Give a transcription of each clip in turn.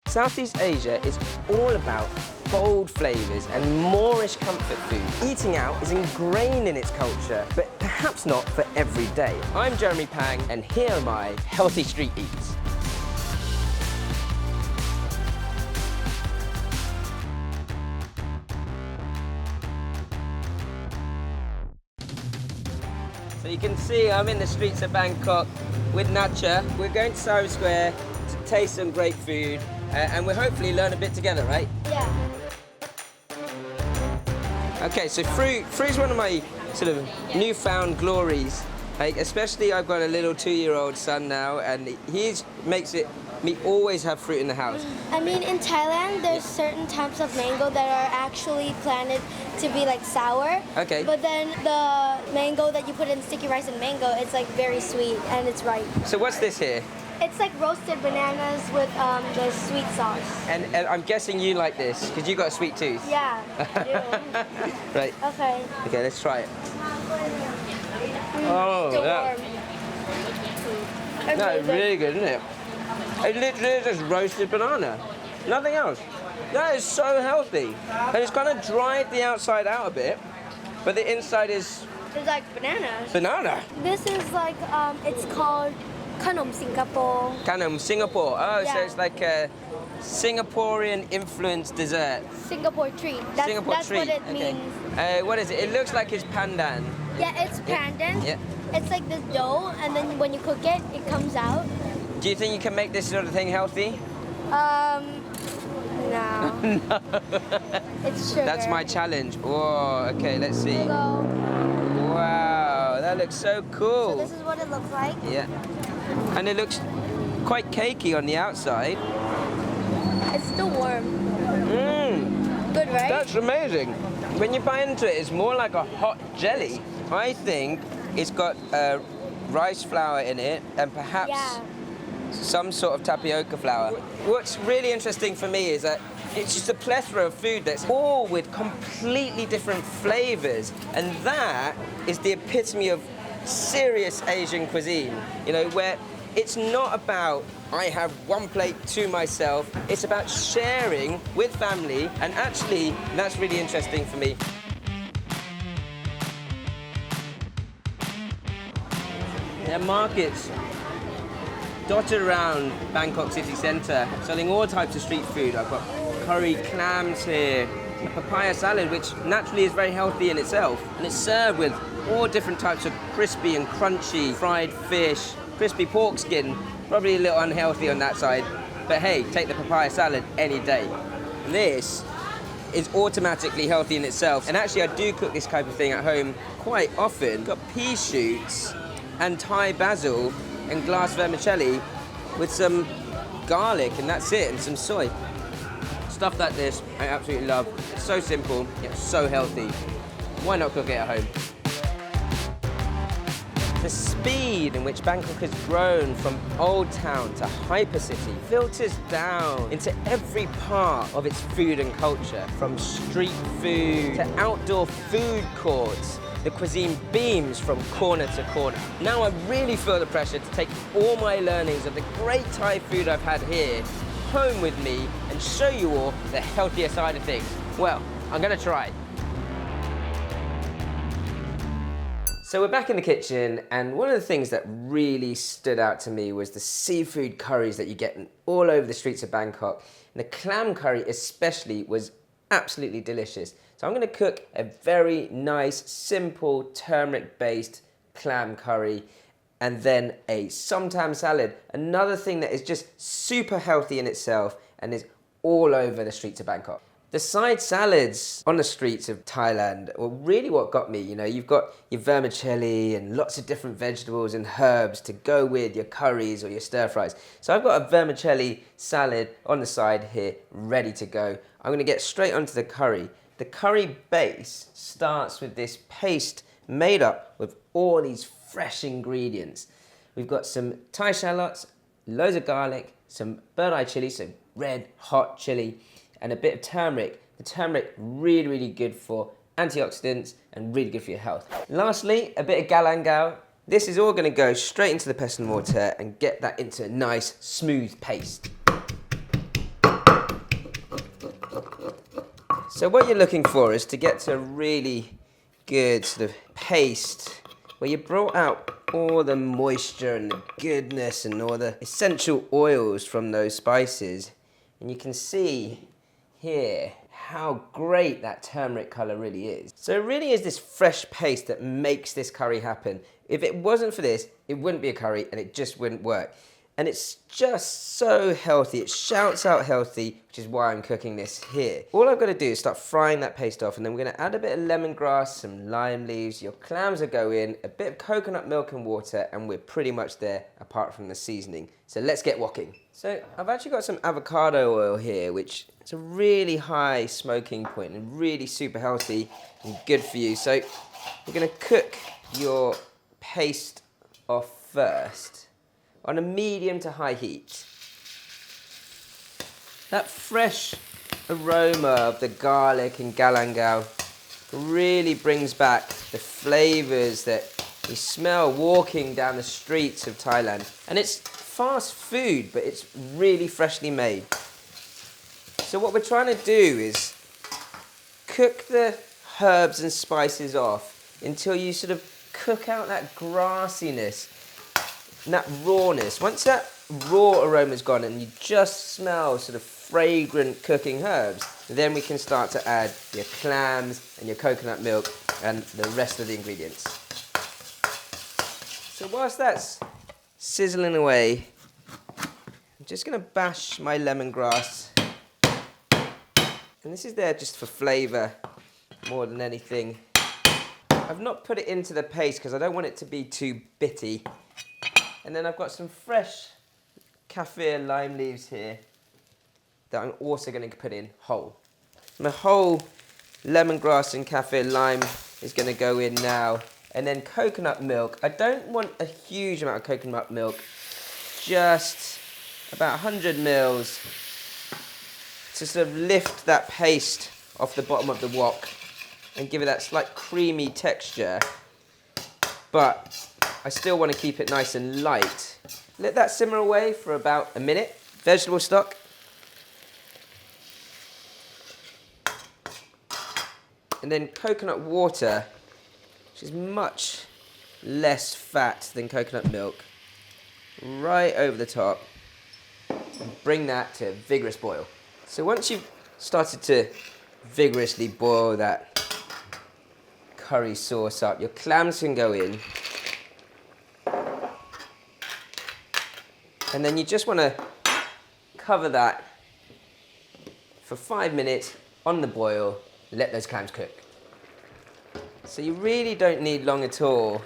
Southeast Asia is all about bold flavours and Moorish comfort food. Eating out is ingrained in its culture, but perhaps not for every day. I'm Jeremy Pang, and here are my healthy street eats. So you can see I'm in the streets of Bangkok with Nacha. We're going to Sari Square to taste some great food, and we'll hopefully learn a bit together, right? Yeah. Okay, so fruit's one of my sort of newfound glories. Like, especially I've got a little 2-year-old son now, and he makes me always have fruit in the house. I mean, in Thailand, there's certain types of mango that are actually planted to be like sour. Okay. But then the mango that you put in sticky rice and mango, it's like very sweet and it's ripe. So what's this here? It's like roasted bananas with the sweet sauce. And I'm guessing you like this, because you've got a sweet tooth. Yeah, I do. Right. Okay. Okay, let's try it. Still yeah. warm. No, really good, isn't it? It literally is just roasted banana. Nothing else. That is so healthy. And it's kind of dried the outside out a bit, but the inside is It's like bananas. banana. This is like, it's called Khanom Singapore. Khanom, Singapore. Oh, so Yeah. it's like a Singaporean influenced dessert. Singapore treat. Singapore That's treat. what it Okay. means. What is it? It looks like it's pandan. Yeah, it's pandan. Yeah. It's like this dough, and then when you cook it, it comes out. Do you think you can make this sort of thing healthy? No. It's sugar. That's my challenge. Oh, okay, let's see. So Wow, that looks so cool. this is what it looks like. Yeah. And it looks quite cakey on the outside. It's still warm. Mmm, Good, right? that's amazing. When you bite into it, it's more like a hot jelly. I think it's got rice flour in it and perhaps Yeah. some sort of tapioca flour. What's really interesting for me is that it's just a plethora of food that's all with completely different flavors, and that is the epitome of serious Asian cuisine, you know, where it's not about I have one plate to myself, it's about sharing with family, and actually that's really interesting for me. There are markets dotted around Bangkok city centre, selling all types of street food. I've got curry clams here, a papaya salad, which naturally is very healthy in itself. And it's served with all different types of crispy and crunchy fried fish, crispy pork skin, probably a little unhealthy on that side. But hey, take the papaya salad any day. This is automatically healthy in itself. And actually I do cook this type of thing at home quite often. Got pea shoots and Thai basil and glass vermicelli with some garlic, and that's it, and some soy. Stuff like this, I absolutely love. It's so simple, yet so healthy. Why not cook it at home? The speed in which Bangkok has grown from old town to hypercity filters down into every part of its food and culture, from street food to outdoor food courts. The cuisine beams from corner to corner. Now I really feel the pressure to take all my learnings of the great Thai food I've had here home with me and show you all the healthier side of things. Well, I'm gonna try. So we're back in the kitchen, and one of the things that really stood out to me was the seafood curries that you get all over the streets of Bangkok. And the clam curry especially was absolutely delicious. So I'm going to cook a very nice, simple, turmeric-based clam curry, and then a Som Tam Salad, another thing that is just super healthy in itself and is all over the streets of Bangkok. The side salads on the streets of Thailand were really what got me. You know, you've got your vermicelli and lots of different vegetables and herbs to go with your curries or your stir fries. So I've got a vermicelli salad on the side here, ready to go. I'm going to get straight onto the curry. The curry base starts with this paste made up with all these fresh ingredients. We've got some Thai shallots, loads of garlic, some bird eye chili, so red hot chili, and a bit of turmeric. The turmeric really, really good for antioxidants and really good for your health. Lastly, a bit of galangal. This is all going to go straight into the pestle mortar and get that into a nice smooth paste. So what you're looking for is to get to a really good sort of paste where you brought out all the moisture and the goodness and all the essential oils from those spices. And you can see here how great that turmeric colour really is. So it really is this fresh paste that makes this curry happen. If it wasn't for this, it wouldn't be a curry and it just wouldn't work. And it's just so healthy. It shouts out healthy, which is why I'm cooking this here. All I've got to do is start frying that paste off, and then we're going to add a bit of lemongrass, some lime leaves, your clams will go in, a bit of coconut milk and water, and we're pretty much there apart from the seasoning. So let's get wokking. So I've actually got some avocado oil here, which is a really high smoking point and really super healthy and good for you. So we're going to cook your paste off first on a medium to high heat. That fresh aroma of the garlic and galangal really brings back the flavours that you smell walking down the streets of Thailand. And it's fast food, but it's really freshly made. So what we're trying to do is cook the herbs and spices off until you sort of cook out that grassiness and that rawness. Once that raw aroma's gone and you just smell sort of fragrant cooking herbs, then we can start to add your clams and your coconut milk and the rest of the ingredients. So whilst that's sizzling away, I'm just going to bash my lemongrass. And this is there just for flavour more than anything. I've not put it into the paste because I don't want it to be too bitty. And then I've got some fresh kaffir lime leaves here that I'm also going to put in whole. My whole lemongrass and kaffir lime is going to go in now. And then coconut milk. I don't want a huge amount of coconut milk, just about 100 mils to sort of lift that paste off the bottom of the wok and give it that slight creamy texture. But I still want to keep it nice and light. Let that simmer away for about a minute. Vegetable stock. And then coconut water, which is much less fat than coconut milk, right over the top. And bring that to a vigorous boil. So once you've started to vigorously boil that curry sauce up, your clams can go in. And then you just want to cover that for 5 minutes on the boil, let those clams cook. So you really don't need long at all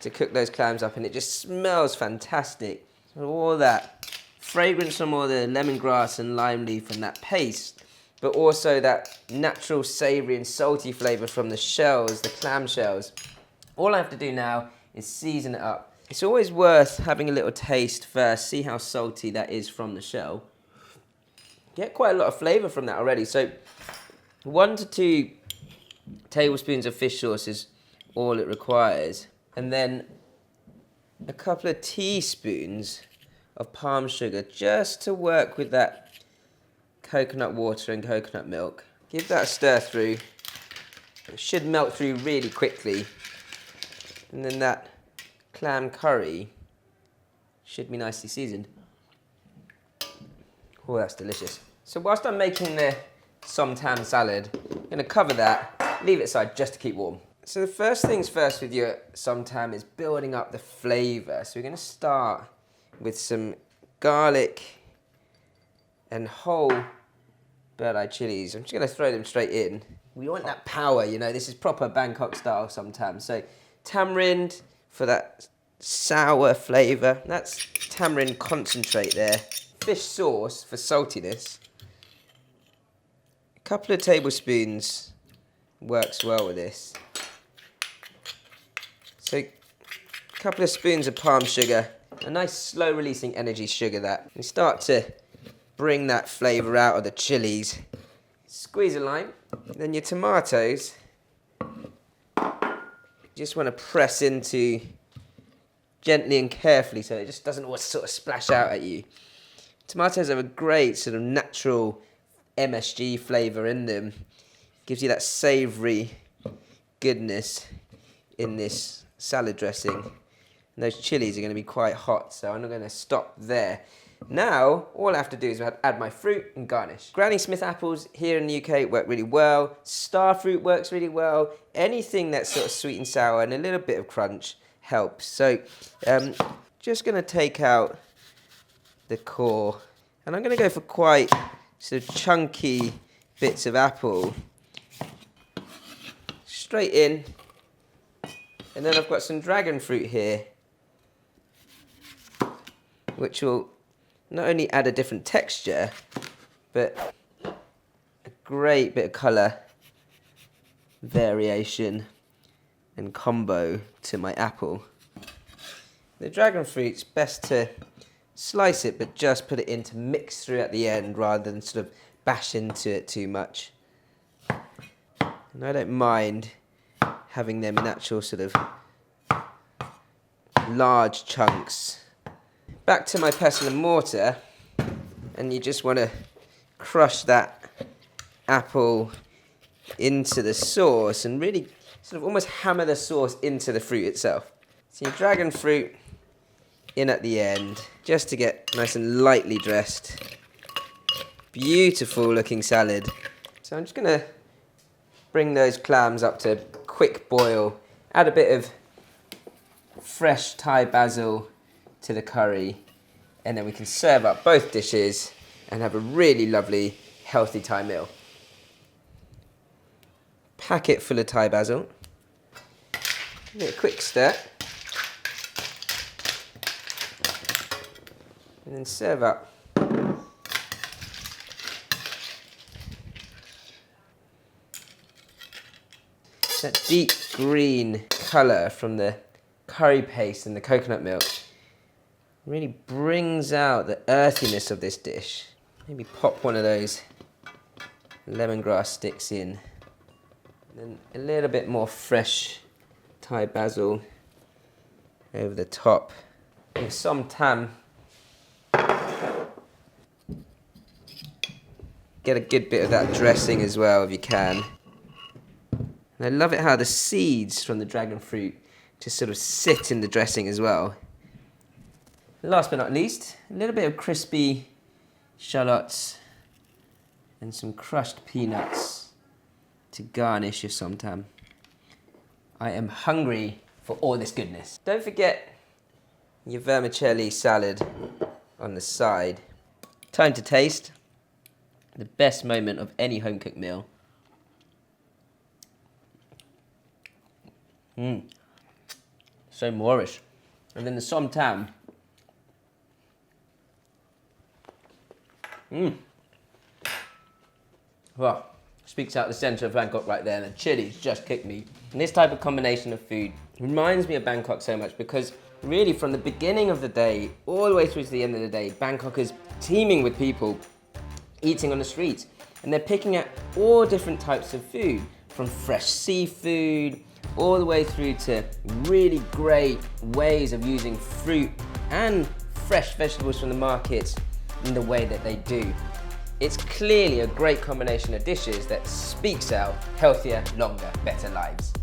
to cook those clams up, and it just smells fantastic. So all that fragrance from all the lemongrass and lime leaf and that paste, but also that natural savoury and salty flavour from the shells, the clam shells. All I have to do now is season it up. It's always worth having a little taste first, see how salty that is from the shell. Get quite a lot of flavour from that already. So 1 to 2 tablespoons of fish sauce is all it requires. And then a couple of teaspoons of palm sugar just to work with that coconut water and coconut milk. Give that a stir through. It should melt through really quickly. And then that clam curry should be nicely seasoned. Oh, that's delicious. So whilst I'm making the Som Tam Salad, I'm going to cover that, leave it aside just to keep warm. So the first things first with your Som Tam is building up the flavour. So we're going to start with some garlic and whole bird-eye chilies. I'm just going to throw them straight in. We want that power, you know, this is proper Bangkok style Som Tam. So tamarind for that sour flavour. That's tamarind concentrate there. Fish sauce for saltiness. A couple of tablespoons works well with this. So a couple of spoons of palm sugar. A nice slow releasing energy sugar that. And start to bring that flavour out of the chilies. Squeeze a lime. Then your tomatoes. Just want to press into gently and carefully so it just doesn't always sort of splash out at you. Tomatoes have a great sort of natural MSG flavour in them. Gives you that savoury goodness in this salad dressing. And those chilies are going to be quite hot, so I'm not going to stop there. Now, all I have to do is add my fruit and garnish. Granny Smith apples here in the UK work really well. Star fruit works really well. Anything that's sort of sweet and sour and a little bit of crunch helps. So, just going to take out the core. And I'm going to go for quite sort of chunky bits of apple. Straight in. And then I've got some dragon fruit here, which will not only add a different texture, but a great bit of colour variation and combo to my apple. The dragon fruit's best to slice it, but just put it in to mix through at the end rather than sort of bash into it too much. And I don't mind having them in actual sort of large chunks. Back to my pestle and mortar, and you just want to crush that apple into the sauce and really sort of almost hammer the sauce into the fruit itself. So your dragon fruit in at the end, just to get nice and lightly dressed. Beautiful looking salad. So I'm just going to bring those clams up to quick boil, add a bit of fresh Thai basil to the curry, and then we can serve up both dishes and have a really lovely healthy Thai meal. Packet full of Thai basil. Give it a quick stir. And then serve up. That deep green colour from the curry paste and the coconut milk really brings out the earthiness of this dish. Maybe pop one of those lemongrass sticks in. And then a little bit more fresh Thai basil over the top. And Som Tam. Get a good bit of that dressing as well if you can. And I love it how the seeds from the dragon fruit just sort of sit in the dressing as well. Last but not least, a little bit of crispy shallots and some crushed peanuts to garnish your Som Tam. I am hungry for all this goodness. Don't forget your vermicelli salad on the side. Time to taste. The best moment of any home-cooked meal. So Moorish. And then the Som Tam. Well, speaks out the centre of Bangkok right there, and the chilies just kicked me. And this type of combination of food reminds me of Bangkok so much because really from the beginning of the day all the way through to the end of the day, Bangkok is teeming with people eating on the streets. And they're picking out all different types of food, from fresh seafood all the way through to really great ways of using fruit and fresh vegetables from the markets in the way that they do. It's clearly a great combination of dishes that speaks out healthier, longer, better lives.